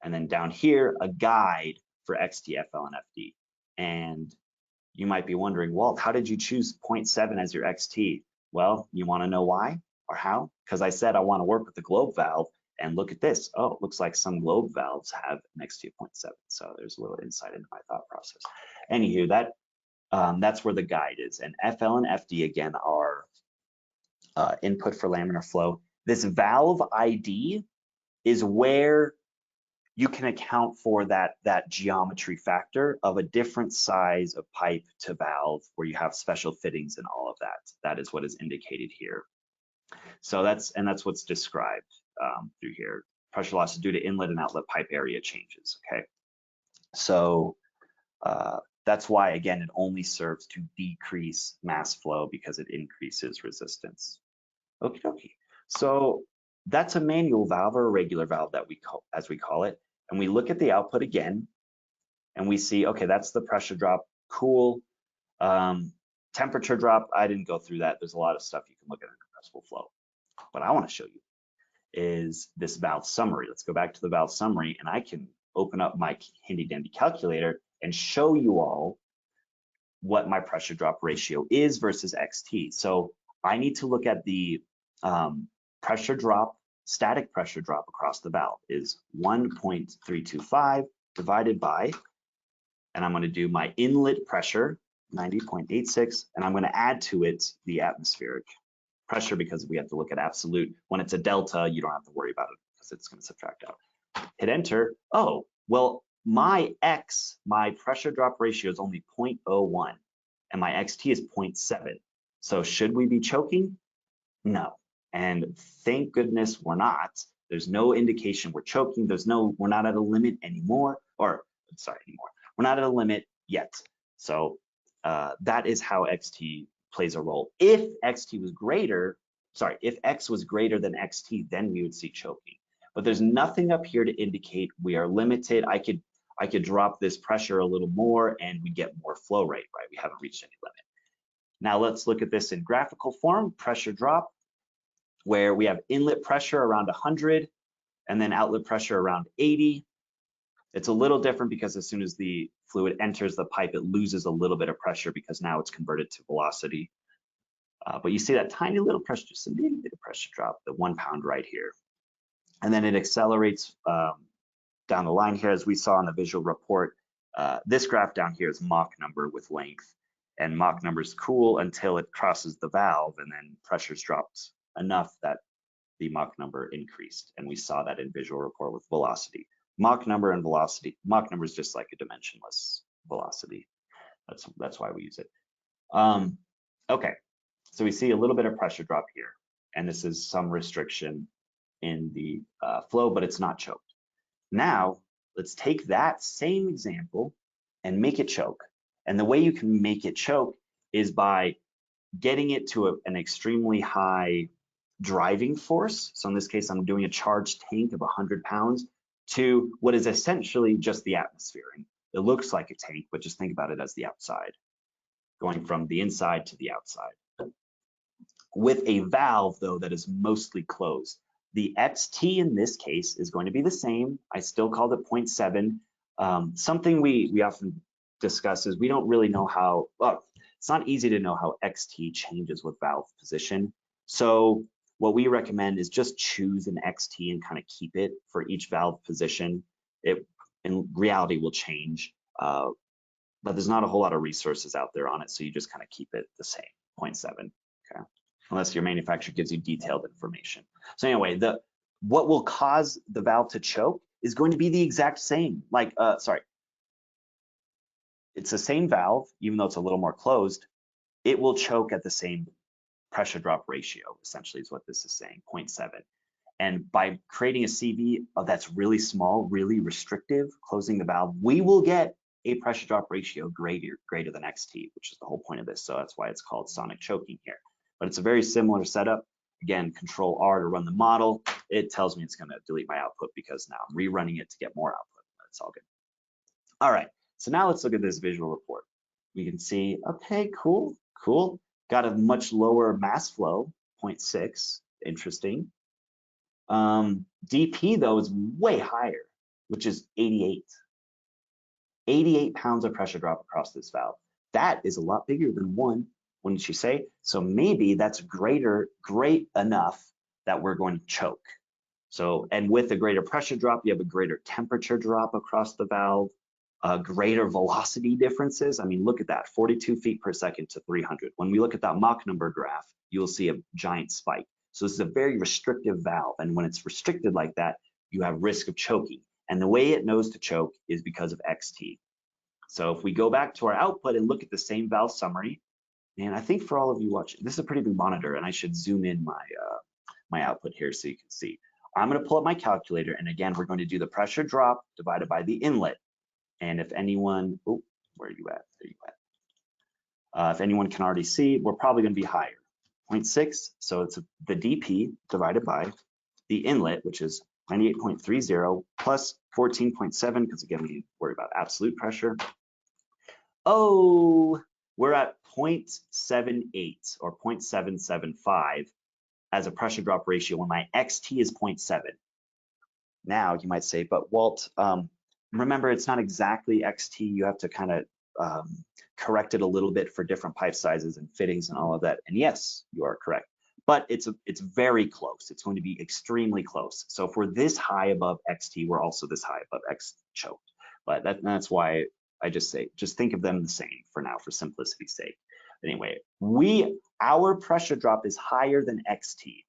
And then down here, a guide for XT, FL, and FD. And you might be wondering, well, how did you choose 0.7 as your XT? Well, you want to know why or how? Because I said I want to work with the globe valve, and look at this. Oh, it looks like some globe valves have an XT of 0.7. So there's a little insight into my thought process. Anywho, that's where the guide is. And FL and FD, again, are input for laminar flow. This valve ID is where you can account for that geometry factor of a different size of pipe to valve where you have special fittings and all of that. That is what is indicated here. So that's what's described through here. Pressure loss is due to inlet and outlet pipe area changes, okay? So that's why, again, it only serves to decrease mass flow because it increases resistance. Okie dokie. So that's a manual valve or a regular valve that we call, as we call it. And we look at the output again, and we see, okay, that's the pressure drop, cool. Temperature drop, I didn't go through that. There's a lot of stuff you can look at in compressible flow. What I want to show you is this valve summary. Let's go back to the valve summary, and I can open up my handy dandy calculator and show you all what my pressure drop ratio is versus XT. So I need to look at the pressure drop, static pressure drop across the valve is 1.325 divided by, and I'm going to do my inlet pressure, 90.86, and I'm going to add to it the atmospheric pressure because we have to look at absolute. When it's a delta, you don't have to worry about it because it's going to subtract out. Hit enter. Oh, well, my X, my pressure drop ratio is only 0.01 and my XT is 0.7. So should we be choking? No. And thank goodness we're not. There's no indication we're choking. We're not at a limit anymore, or sorry, We're not at a limit yet. So that is how XT plays a role. If X was greater than XT, then we would see choking. But there's nothing up here to indicate we are limited. I could drop this pressure a little more and we get more flow rate, right? We haven't reached any limit. Now let's look at this in graphical form, pressure drop, where we have inlet pressure around 100 and then outlet pressure around 80. It's a little different because as soon as the fluid enters the pipe, it loses a little bit of pressure because now it's converted to velocity. But you see that tiny little pressure, just a little bit of pressure drop, the 1 pound right here. And then it accelerates down the line here, as we saw in the visual report. This graph down here is Mach number with length, and Mach number is cool until it crosses the valve, and then pressure's dropped enough that the Mach number increased, and we saw that in visual report with velocity. Mach number and velocity. Mach number is just like a dimensionless velocity. That's why we use it. Okay, so we see a little bit of pressure drop here, and this is some restriction in the flow, but it's not choked. Now, let's take that same example and make it choke. And the way you can make it choke is by getting it to an extremely high driving force. So in this case, I'm doing a charged tank of 100 pounds to what is essentially just the atmosphere. And it looks like a tank, but just think about it as the outside, going from the inside to the outside. With a valve, though, that is mostly closed. The XT in this case is going to be the same. I still called it 0.7. Something we often discuss is we don't really know how, well, it's not easy to know how XT changes with valve position. So what we recommend is just choose an XT and kind of keep it for each valve position. It in reality will change, but there's not a whole lot of resources out there on it, so you just kind of keep it the same, 0.7, okay? Unless your manufacturer gives you detailed information. So anyway, what will cause the valve to choke is going to be the exact same. It's the same valve, even though it's a little more closed. It will choke at the same pressure drop ratio, essentially is what this is saying, 0.7. And by creating a CV that's really small, really restrictive, closing the valve, we will get a pressure drop ratio greater than XT, which is the whole point of this. So that's why it's called sonic choking here. But it's a very similar setup. Again, Control R to run the model. It tells me it's going to delete my output because now I'm rerunning it to get more output, but it's all good. All right, so now let's look at this visual report. We can see, okay, cool. Got a much lower mass flow, 0.6, interesting. DP though is way higher, which is 88. 88 pounds of pressure drop across this valve. That is a lot bigger than 1. Wouldn't you say? So maybe that's great enough that we're going to choke. So, and with a greater pressure drop, you have a greater temperature drop across the valve. greater velocity differences. I mean, look at that, 42 feet per second to 300. When we look at that Mach number graph, you'll see a giant spike. So this is a very restrictive valve. And when it's restricted like that, you have risk of choking. And the way it knows to choke is because of XT. So if we go back to our output and look at the same valve summary, and I think for all of you watching, this is a pretty big monitor, and I should zoom in my output here so you can see. I'm going to pull up my calculator, and again, we're going to do the pressure drop divided by the inlet. And if anyone, oh, where are you at? There you at. If anyone can already see, we're probably going to be higher, 0.6. So it's the DP divided by the inlet, which is 98.30 plus 14.7, because again, we worry about absolute pressure. Oh, we're at 0.78 or 0.775 as a pressure drop ratio when my XT is 0.7. Now you might say, but Walt, remember it's not exactly XT. You have to kind of correct it a little bit for different pipe sizes and fittings and all of that. And yes, you are correct. But it's very close. It's going to be extremely close. So if we're this high above XT, we're also this high above X choked. But that's why I just say, just think of them the same for now, for simplicity's sake. Anyway, our pressure drop is higher than XT.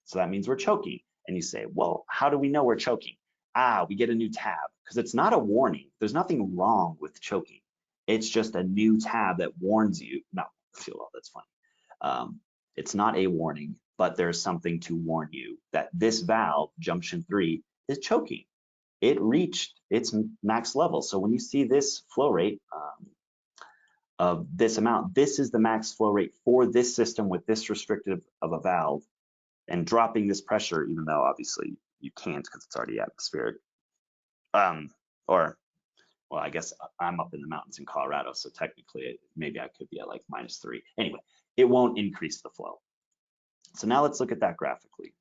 So that means we're choking. And you say, well, how do we know we're choking? We get a new tab, because it's not a warning. There's nothing wrong with choking. It's just a new tab that warns you. No, that's funny. It's not a warning, but there's something to warn you that this valve, junction 3, is choking. It reached its max level. So when you see this flow rate of this amount, this is the max flow rate for this system with this restrictive of a valve, and dropping this pressure, even though obviously you can't because it's already atmospheric. Well, I guess I'm up in the mountains in Colorado, so technically maybe I could be at like -3. Anyway, it won't increase the flow. So now let's look at that graphically.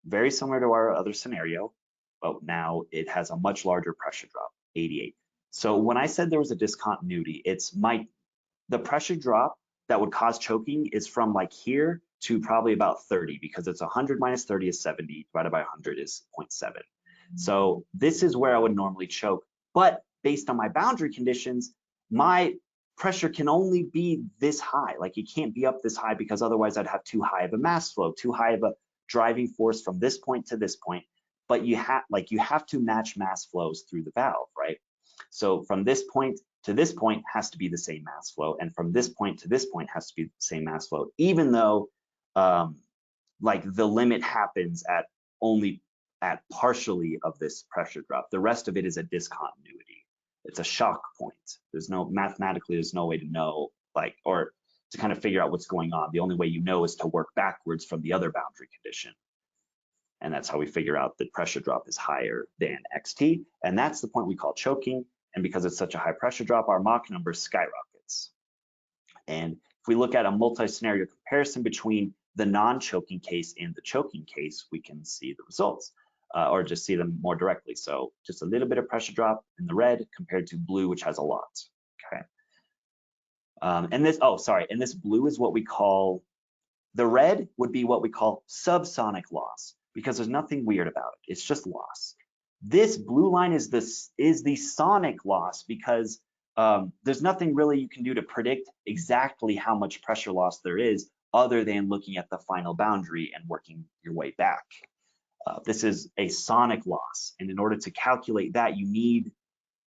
Very similar to our other scenario, but now it has a much larger pressure drop, 88. So when I said there was a discontinuity, the pressure drop that would cause choking is from like here to probably about 30, because it's 100 minus 30 is 70, divided by 100 is 0.7. So this is where I would normally choke. But based on my boundary conditions, my pressure can only be this high. Like it can't be up this high, because otherwise I'd have too high of a mass flow, too high of a driving force from this point to this point. But you have to match mass flows through the valve, right? So from this point to this point has to be the same mass flow, and from this point to this point has to be the same mass flow, even though like the limit happens at partially of this pressure drop. The rest of it is a discontinuity. It's a shock point. Mathematically, there's no way to know, or to kind of figure out what's going on. The only way you know is to work backwards from the other boundary condition. And that's how we figure out that pressure drop is higher than XT. And that's the point we call choking. And because it's such a high pressure drop, our Mach number skyrockets. And if we look at a multi-scenario comparison between the non-choking case and the choking case, we can see the results, or just see them more directly. So just a little bit of pressure drop in the red compared to blue, which has a lot. Okay. And this blue is what we call, the red would be what we call subsonic loss, because there's nothing weird about it. It's just loss. This blue line is the sonic loss, because there's nothing really you can do to predict exactly how much pressure loss there is, other than looking at the final boundary and working your way back. This is a sonic loss, and in order to calculate that, you need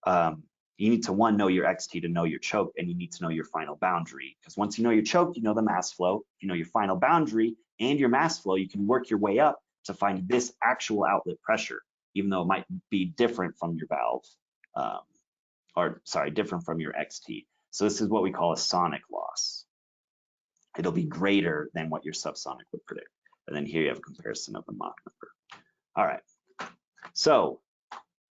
to, one, know your XT to know your choke, and you need to know your final boundary, because once you know your choke, you know the mass flow. If you know your final boundary and your mass flow, you can work your way up to find this actual outlet pressure, even though it might be different from your valve, different from your XT. So this is what we call a sonic loss. It'll be greater than what your subsonic would predict. And then here you have a comparison of the Mach number. All right, so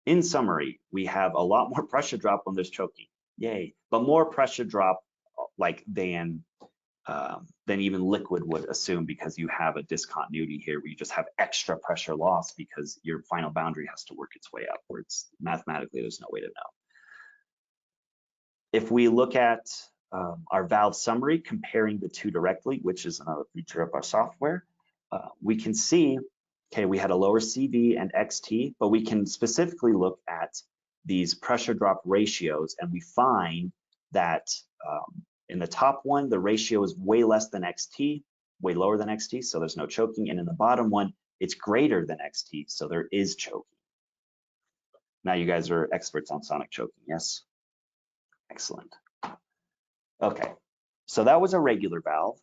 in summary, we have a lot more pressure drop when there's choking, yay, but more pressure drop than even liquid would assume, because you have a discontinuity here where you just have extra pressure loss because your final boundary has to work its way upwards. Mathematically, there's no way to know. If we look at our valve summary, comparing the two directly, which is another feature of our software, we can see, okay, we had a lower CV and XT, but we can specifically look at these pressure drop ratios, and we find that in the top one, the ratio is way less than XT, way lower than XT, so there's no choking. And in the bottom one, it's greater than XT, so there is choking. Now you guys are experts on sonic choking, yes? Excellent. Okay, so that was a regular valve.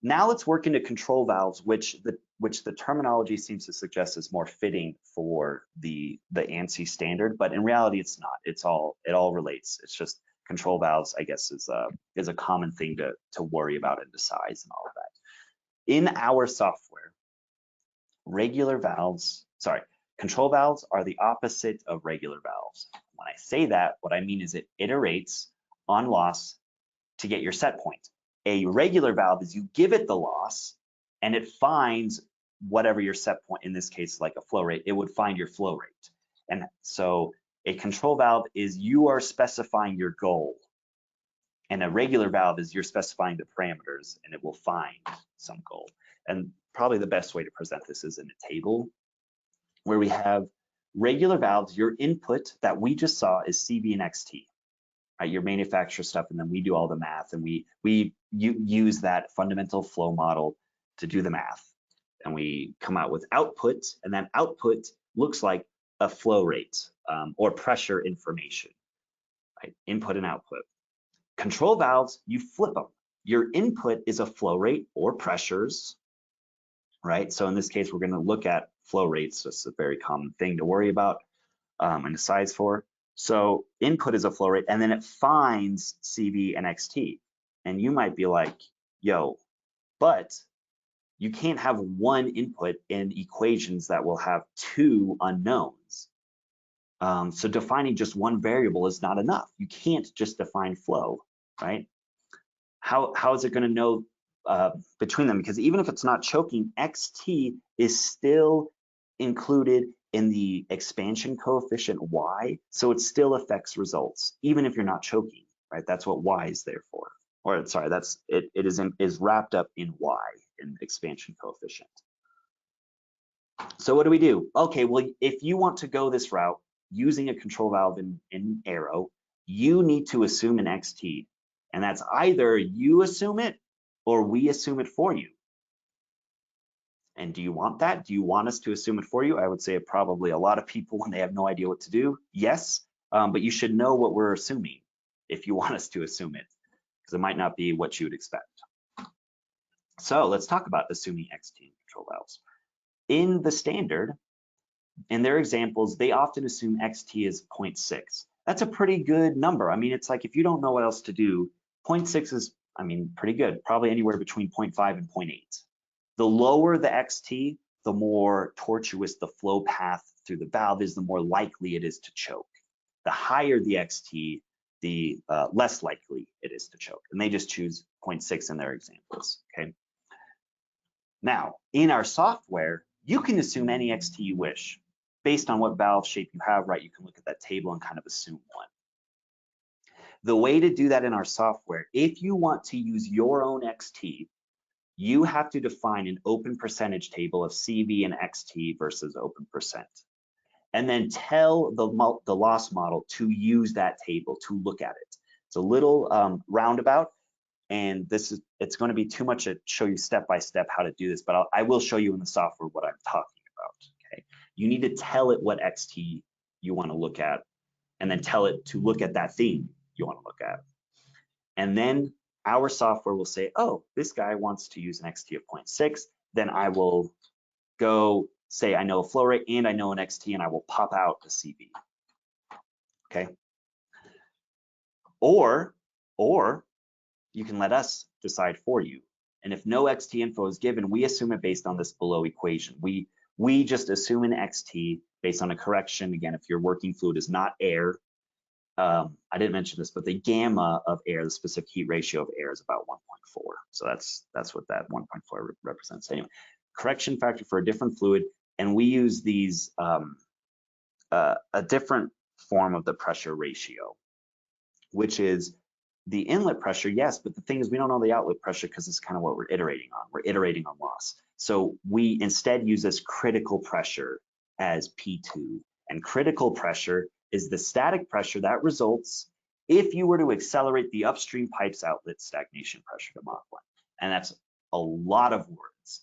Now let's work into control valves, which the terminology seems to suggest is more fitting for the ANSI standard, but in reality it's not. It all relates. It's just control valves, I guess, is a common thing to worry about in the size and all of that. In our software, control valves are the opposite of regular valves. When I say that, what I mean is it iterates on loss to get your set point. A regular valve is you give it the loss and it finds whatever your set point, in this case, like a flow rate, it would find your flow rate. And so a control valve is you are specifying your goal. And a regular valve is you're specifying the parameters and it will find some goal. And probably the best way to present this is in a table where we have regular valves. Your input that we just saw is CV and XT. Right, your manufacturer stuff, and then we do all the math, and we use that fundamental flow model to do the math, and we come out with output, and that output looks like a flow rate or pressure information, right? Input and output. Control valves, you flip them. Your input is a flow rate or pressures, right? So in this case, we're going to look at flow rates. That's a very common thing to worry about and decide for. So input is a flow rate, and then it finds CV and XT. And you might be like, yo, but you can't have one input in equations that will have two unknowns. So defining just one variable is not enough. You can't just define flow, right? How is it going to know between them? Because even if it's not choking, XT is still included in the expansion coefficient Y, so it still affects results, even if you're not choking, right? That's what Y is there for. Or sorry, it is wrapped up in Y, in expansion coefficient. So what do we do? Okay, well, if you want to go this route using a control valve in Arrow, you need to assume an XT, and that's either you assume it or we assume it for you. And do you want that? Do you want us to assume it for you? I would say probably a lot of people, when they have no idea what to do, yes, but you should know what we're assuming if you want us to assume it, because it might not be what you would expect. So let's talk about assuming XT in control valves. In the standard, in their examples, they often assume XT is 0.6. That's a pretty good number. I mean, it's like if you don't know what else to do, 0.6 is, I mean, pretty good, probably anywhere between 0.5 and 0.8. The lower the XT, the more tortuous the flow path through the valve is, the more likely it is to choke. The higher the XT, the less likely it is to choke. And they just choose 0.6 in their examples, okay? Now, in our software, you can assume any XT you wish. Based on what valve shape you have, right, you can look at that table and kind of assume one. The way to do that in our software, if you want to use your own XT, you have to define an open percentage table of CV and XT versus open percent. And then tell the loss model to use that table, to look at it. It's a little roundabout, and it's going to be too much to show you step by step how to do this, but I will show you in the software what I'm talking about, okay? You need to tell it what XT you want to look at, and then tell it to look at that theme you want to look at. And then our software will say, oh, this guy wants to use an XT of 0.6. Then I will go say I know a flow rate and I know an XT, and I will pop out a CV. Okay. Or you can let us decide for you. And if no XT info is given, we assume it based on this below equation. We just assume an XT based on a correction. Again, if your working fluid is not air, I didn't mention this, but the gamma of air, the specific heat ratio of air, is about 1.4. So that's what that 1.4 represents. Anyway, correction factor for a different fluid, and we use these a different form of the pressure ratio, which is the inlet pressure, yes, but the thing is we don't know the outlet pressure because it's kind of what we're iterating on. We're iterating on loss. So we instead use this critical pressure as P2, and critical pressure is the static pressure that results if you were to accelerate the upstream pipe's outlet stagnation pressure to Mach 1. And that's a lot of words,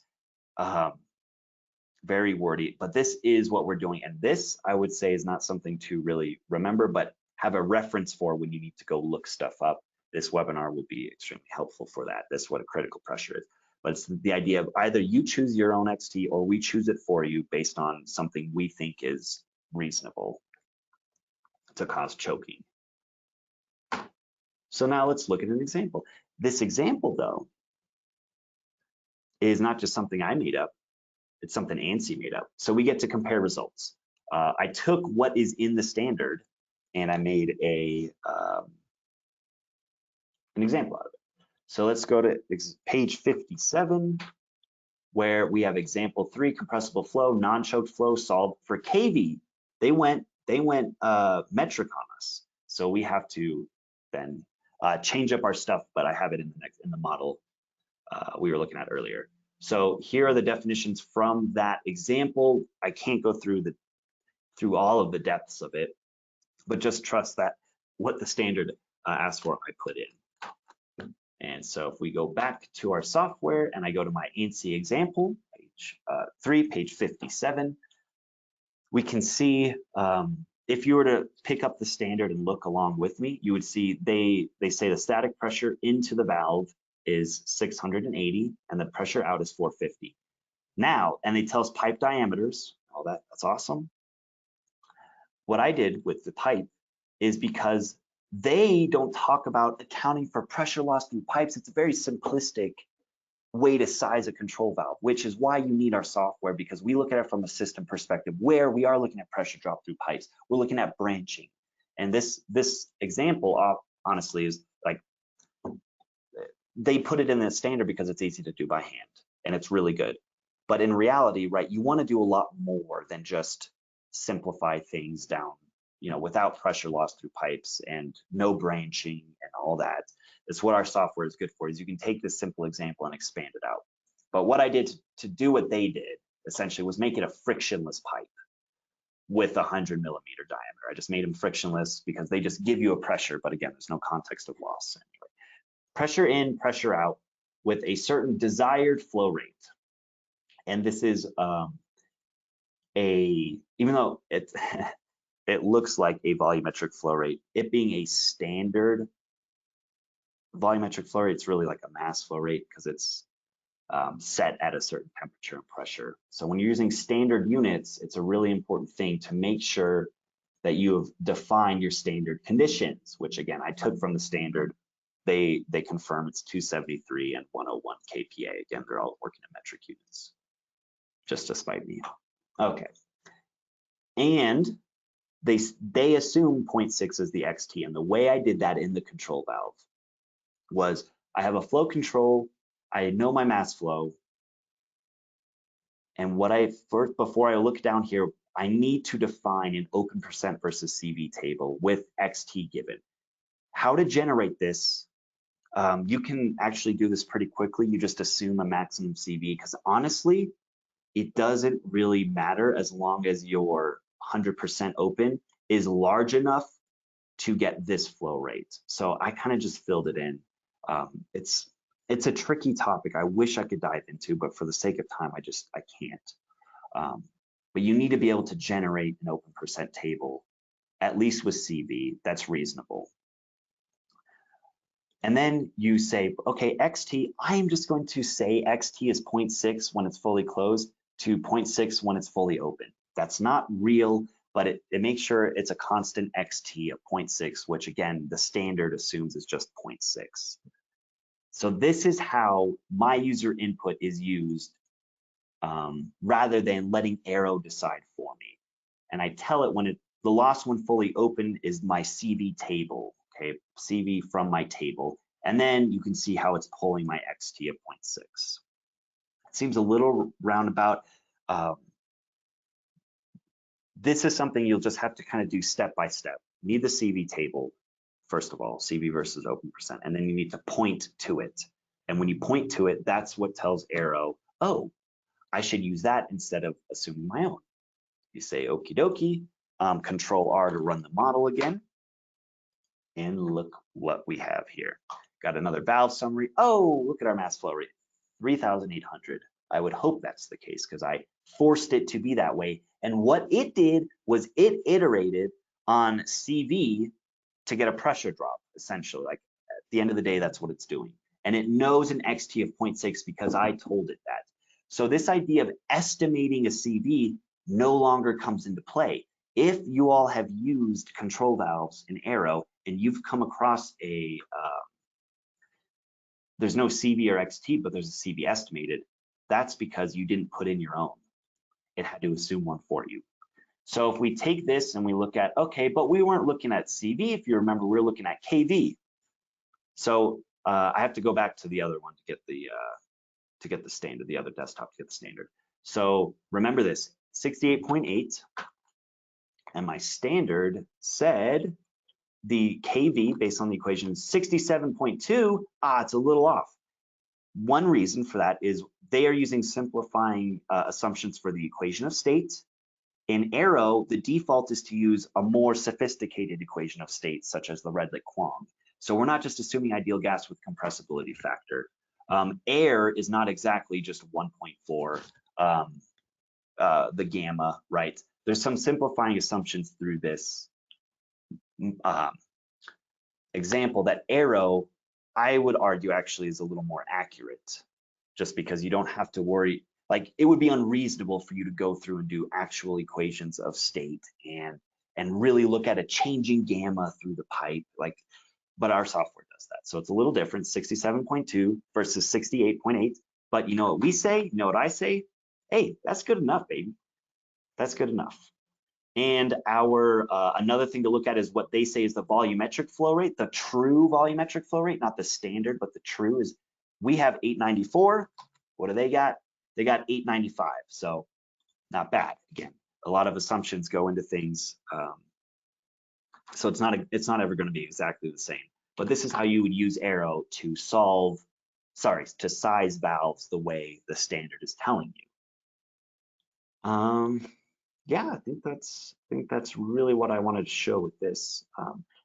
very wordy, but this is what we're doing. And this, I would say, is not something to really remember, but have a reference for when you need to go look stuff up. This webinar will be extremely helpful for that. That's what a critical pressure is. But it's the idea of either you choose your own XT or we choose it for you based on something we think is reasonable to cause choking. So now let's look at an example. This example, though, is not just something I made up. It's something ANSI made up. So we get to compare results. I took what is in the standard and I made an example out of it. So let's go to page 57, where we have example 3, compressible flow, non-choked flow solved for KV. They went metric on us. So we have to then change up our stuff, but I have it in the model we were looking at earlier. So here are the definitions from that example. I can't go through all of the depths of it, but just trust that what the standard asks for, I put in. And so if we go back to our software and I go to my ANSI example, page 3, page 57, we can see if you were to pick up the standard and look along with me, you would see they say the static pressure into the valve is 680 and the pressure out is 450. Now, and they tell us pipe diameters, all that's awesome. What I did with the pipe is because they don't talk about accounting for pressure loss through pipes. It's a very simplistic way to size a control valve, which is why you need our software, because we look at it from a system perspective where we are looking at pressure drop through pipes. We're looking at branching. And this example, honestly, is like, they put it in the standard because it's easy to do by hand and it's really good. But in reality, right, you want to do a lot more than just simplify things down, without pressure loss through pipes and no branching and all that. It's what our software is good for, is you can take this simple example and expand it out. But what I did to do what they did essentially was make it a frictionless pipe with 100 millimeter diameter. I just made them frictionless because they just give you a pressure, but again, there's no context of loss anyway. Pressure in, pressure out with a certain desired flow rate. And this is even though it looks like a volumetric flow rate, it being a standard volumetric flow rate, it's really like a mass flow rate because it's set at a certain temperature and pressure. So when you're using standard units, it's a really important thing to make sure that you have defined your standard conditions, which again, I took from the standard. They confirm it's 273 and 101 kPa. Again, they're all working in metric units, just to spite me. Okay. And they assume 0.6 is the XT. And the way I did that in the control valve was I have a flow control, I know my mass flow. And before I look down here, I need to define an open percent versus CV table with XT given. How to generate this? You can actually do this pretty quickly. You just assume a maximum CV, because honestly, it doesn't really matter as long as your 100% open is large enough to get this flow rate. So I kind of just filled it in. It's a tricky topic. I wish I could dive into, but for the sake of time, I can't. But you need to be able to generate an open percent table, at least with CV. That's reasonable. And then you say, okay, XT, I'm just going to say XT is 0.6 when it's fully closed to 0.6 when it's fully open. That's not real, but it makes sure it's a constant XT of 0.6, which again, the standard assumes is just 0.6. So this is how my user input is used rather than letting Arrow decide for me. And I tell it the loss when fully open is my CV table. Okay, CV from my table, and then you can see how it's pulling my XT of 0.6. It seems a little roundabout. This is something you'll just have to kind of do step by step. You need the CV table, first of all, CV versus open percent, and then you need to point to it. And when you point to it, that's what tells Arrow, oh, I should use that instead of assuming my own. You say, okie dokie, Control R to run the model again. And look what we have here. Got another valve summary. Oh, look at our mass flow rate, 3,800. I would hope that's the case because I forced it to be that way. And what it did was it iterated on CV to get a pressure drop, essentially. Like at the end of the day, that's what it's doing. And it knows an XT of 0.6 because I told it that. So this idea of estimating a CV no longer comes into play. If you all have used control valves in Arrow and you've come across a, there's no CV or XT, but there's a CV estimated, that's because you didn't put in your own. It had to assume one for you. So if we take this and we look at, okay, but we weren't looking at CV, if you remember, we were looking at KV. So I have to go back to the other one to get the standard, the other desktop to get the standard. So remember this, 68.8, and my standard said the KV based on the equation is 67.2. It's a little off. One reason for that is they are using simplifying assumptions for the equation of state. In Arrow, the default is to use a more sophisticated equation of state, such as the Redlich-Kwong. So we're not just assuming ideal gas with compressibility factor. Air is not exactly just 1.4, the gamma, right? There's some simplifying assumptions through this example that Arrow, I would argue, actually is a little more accurate, just because you don't have to worry. Like, it would be unreasonable for you to go through and do actual equations of state and really look at a changing gamma through the pipe, like, but our software does that. So it's a little different, 67.2 versus 68.8. But you know what we say? You know what I say? Hey, that's good enough, baby. That's good enough. And our another thing to look at is what they say is the volumetric flow rate, the true volumetric flow rate, not the standard, but the true is, we have 894. What do they got? They got 895. So not bad. Again, a lot of assumptions go into things. So it's not ever going to be exactly the same. But this is how you would use Arrow to to size valves the way the standard is telling you. Yeah, I think that's really what I wanted to show with this.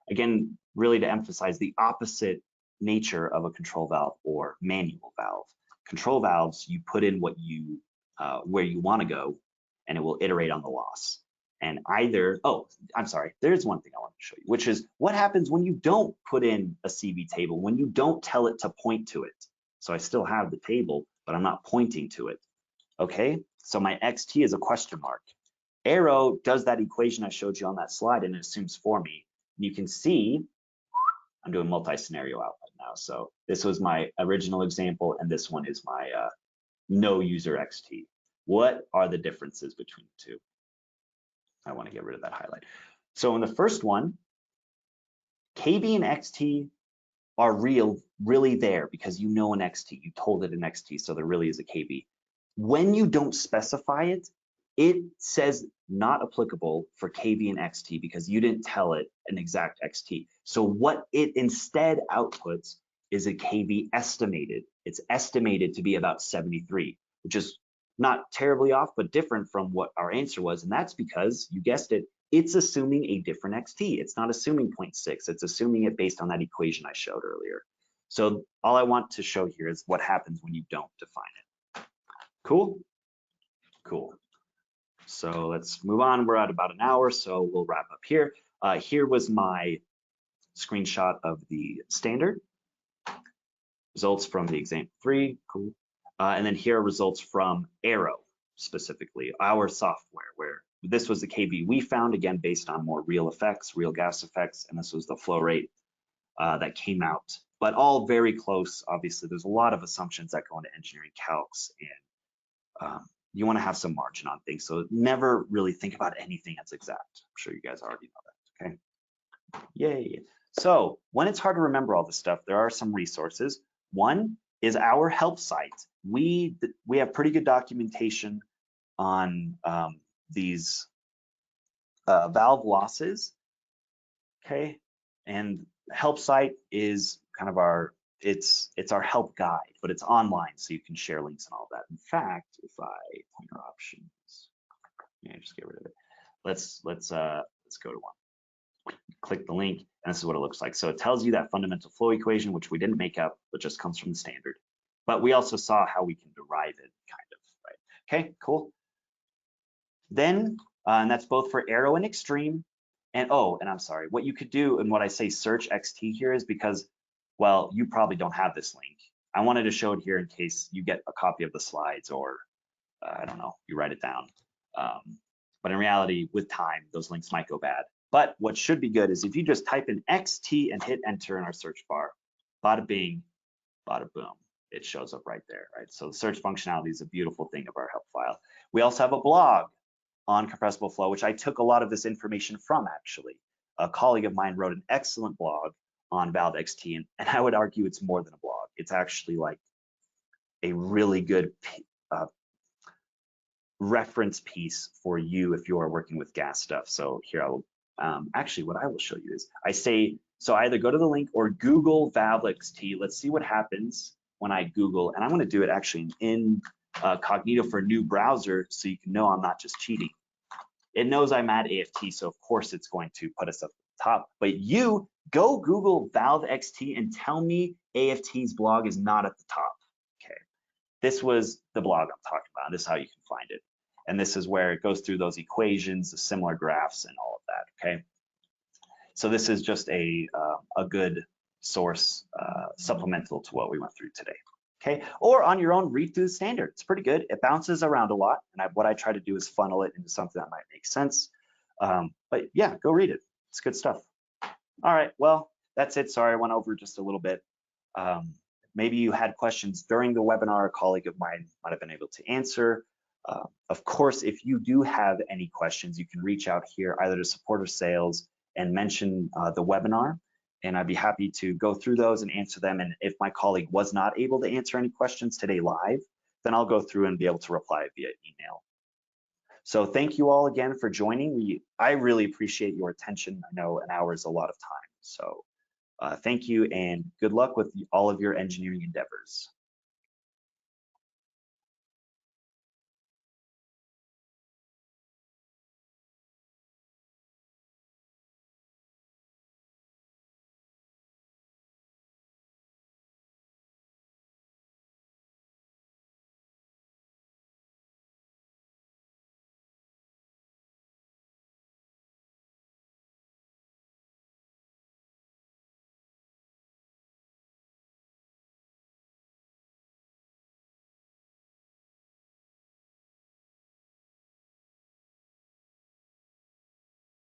Again, really to emphasize the opposite nature of a control valve or manual valve. Control valves, you put in what you where you want to go, and it will iterate on the loss. And either, oh, I'm sorry, there's one thing I want to show you, which is what happens when you don't put in a CV table, when you don't tell it to point to it. So I still have the table, but I'm not pointing to it. Okay, so my XT is a question mark. Arrow does that equation I showed you on that slide and it assumes for me. And you can see I'm doing multi-scenario output now. So this was my original example, and this one is my no user XT. What are the differences between the two? I want to get rid of that highlight. So in the first one, KB and XT are really there because you know an XT, you told it an XT, so there really is a KB. When you don't specify it, it says not applicable for KB and XT because you didn't tell it an exact XT. So what it instead outputs is a KB estimated. It's estimated to be about 73, which is not terribly off, but different from what our answer was. And that's because, you guessed it, it's assuming a different XT. It's not assuming 0.6. It's assuming it based on that equation I showed earlier. So all I want to show here is what happens when you don't define it. Cool? Cool. So let's move on. We're at about an hour, so we'll wrap up here. Here was my screenshot of the standard. Results from the example 3, cool. And then here are results from Arrow, specifically, our software, where this was the KB we found, again, based on more real effects, real gas effects, and this was the flow rate that came out. But all very close, obviously. There's a lot of assumptions that go into engineering calcs, and you want to have some margin on things. So never really think about anything that's exact. I'm sure you guys already know that, okay? Yay. So when it's hard to remember all this stuff, there are some resources. One is our help site. We have pretty good documentation on these valve losses, okay? And help site is kind of our, it's our help guide, but it's online, so you can share links and all that. In fact, if I pointer options, yeah, just get rid of it. let's go to one. Click the link, and this is what it looks like. So it tells you that fundamental flow equation, which we didn't make up, but just comes from the standard. But we also saw how we can derive it, kind of, right? Okay, cool. Then, and that's both for Arrow and Extreme. And oh, and I'm sorry, what you could do, and what I say search XT here is because, well, you probably don't have this link. I wanted to show it here in case you get a copy of the slides, or I don't know, you write it down. But in reality, with time, those links might go bad. But what should be good is if you just type in XT and hit enter in our search bar, bada bing, bada boom, it shows up right there, right? So the search functionality is a beautiful thing of our help file. We also have a blog on compressible flow, which I took a lot of this information from, actually. A colleague of mine wrote an excellent blog on Valve XT, and I would argue it's more than a blog. It's actually like a really good reference piece for you if you are working with gas stuff. So here I will, actually what I will show you is, I say, so either go to the link or Google Valve XT. Let's see what happens when I Google, and I'm gonna do it actually in Cognito for a new browser so you can know I'm not just cheating. It knows I'm at AFT, so of course it's going to put us up at the top, but you go Google Valve XT and tell me AFT's blog is not at the top. Okay, this was the blog I'm talking about. This is how you can find it. And this is where it goes through those equations, the similar graphs, and all of that, okay? So this is just a good source supplemental to what we went through today, okay? Or on your own, read through the standard. It's pretty good. It bounces around a lot, and what I try to do is funnel it into something that might make sense. But yeah, go read it. It's good stuff. All right, well, that's it. Sorry, I went over just a little bit. Maybe you had questions during the webinar. A colleague of mine might have been able to answer. Of course, if you do have any questions, you can reach out here either to support or sales and mention the webinar, and I'd be happy to go through those and answer them. And if my colleague was not able to answer any questions today live, then I'll go through and be able to reply via email. So thank you all again for joining. I really appreciate your attention. I know an hour is a lot of time. So thank you and good luck with all of your engineering endeavors.